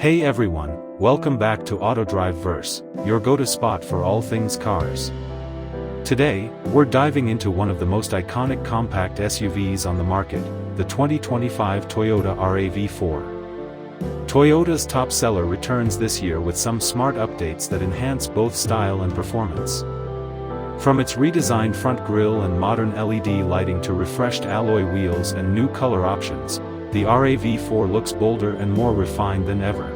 Hey everyone, welcome back to AutoDriveverse, your go-to spot for all things cars. Today, we're diving into one of the most iconic compact SUVs on the market, the 2025 Toyota RAV4. Toyota's top seller returns this year with some smart updates that enhance both style and performance. From its redesigned front grille and modern LED lighting to refreshed alloy wheels and new color options, the RAV4 looks bolder and more refined than ever.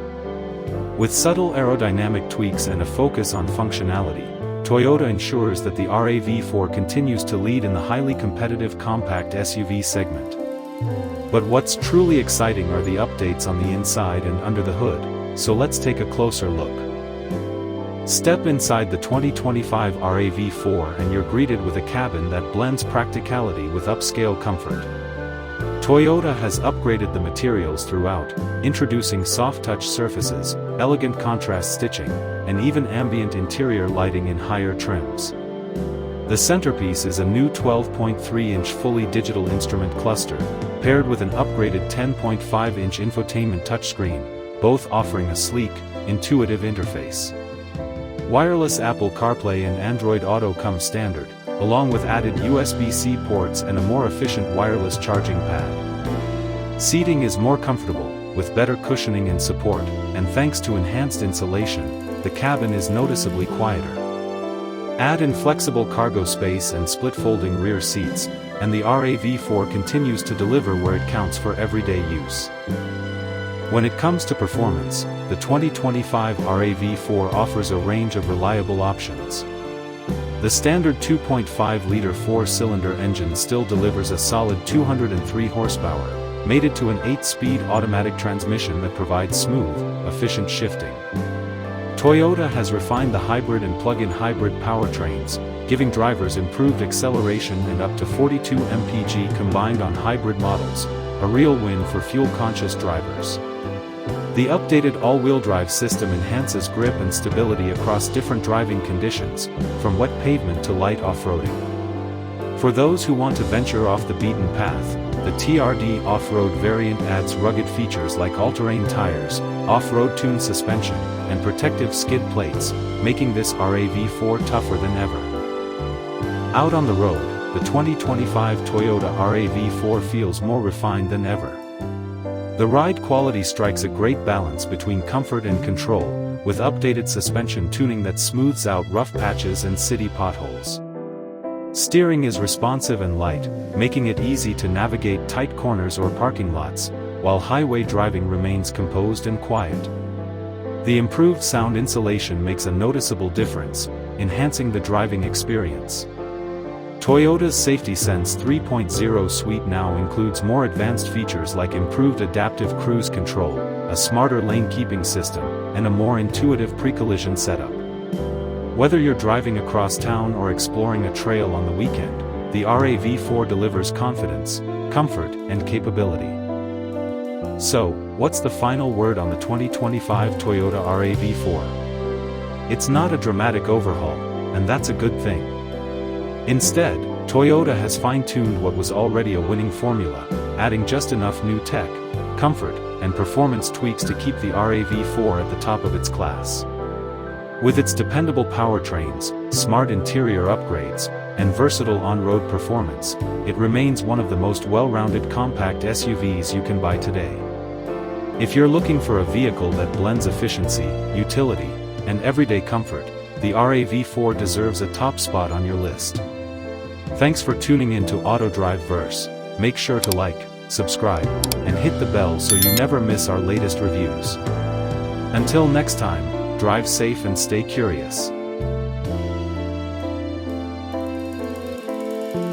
With subtle aerodynamic tweaks and a focus on functionality, Toyota ensures that the RAV4 continues to lead in the highly competitive compact SUV segment. But what's truly exciting are the updates on the inside and under the hood, so let's take a closer look. Step inside the 2025 RAV4 and you're greeted with a cabin that blends practicality with upscale comfort. Toyota has upgraded the materials throughout, introducing soft-touch surfaces, elegant contrast stitching, and even ambient interior lighting in higher trims. The centerpiece is a new 12.3-inch fully digital instrument cluster, paired with an upgraded 10.5-inch infotainment touchscreen, both offering a sleek, intuitive interface. Wireless Apple CarPlay and Android Auto come standard, along with added USB-C ports and a more efficient wireless charging pad. Seating is more comfortable, with better cushioning and support, and thanks to enhanced insulation, the cabin is noticeably quieter. Add in flexible cargo space and split-folding rear seats, and the RAV4 continues to deliver where it counts for everyday use. When it comes to performance, the 2025 RAV4 offers a range of reliable options. The standard 2.5-liter four-cylinder engine still delivers a solid 203 horsepower, mated to an 8-speed automatic transmission that provides smooth, efficient shifting. Toyota has refined the hybrid and plug-in hybrid powertrains, giving drivers improved acceleration and up to 42 mpg combined on hybrid models, a real win for fuel-conscious drivers. The updated all-wheel drive system enhances grip and stability across different driving conditions, from wet pavement to light off-roading. For those who want to venture off the beaten path, the TRD off-road variant adds rugged features like all-terrain tires, off-road tuned suspension, and protective skid plates, making this RAV4 tougher than ever. Out on the road, the 2025 Toyota RAV4 feels more refined than ever. The ride quality strikes a great balance between comfort and control, with updated suspension tuning that smooths out rough patches and city potholes. Steering is responsive and light, making it easy to navigate tight corners or parking lots, while highway driving remains composed and quiet. The improved sound insulation makes a noticeable difference, enhancing the driving experience. Toyota's Safety Sense 3.0 suite now includes more advanced features like improved adaptive cruise control, a smarter lane-keeping system, and a more intuitive pre-collision setup. Whether you're driving across town or exploring a trail on the weekend, the RAV4 delivers confidence, comfort, and capability. So, what's the final word on the 2025 Toyota RAV4? It's not a dramatic overhaul, and that's a good thing. Instead, Toyota has fine-tuned what was already a winning formula, adding just enough new tech, comfort, and performance tweaks to keep the RAV4 at the top of its class. With its dependable powertrains, smart interior upgrades, and versatile on-road performance, it remains one of the most well-rounded compact SUVs you can buy today. If you're looking for a vehicle that blends efficiency, utility, and everyday comfort, the RAV4 deserves a top spot on your list. Thanks for tuning in to AutoDriveverse. Make sure to like, subscribe, and hit the bell so you never miss our latest reviews. Until next time, drive safe and stay curious.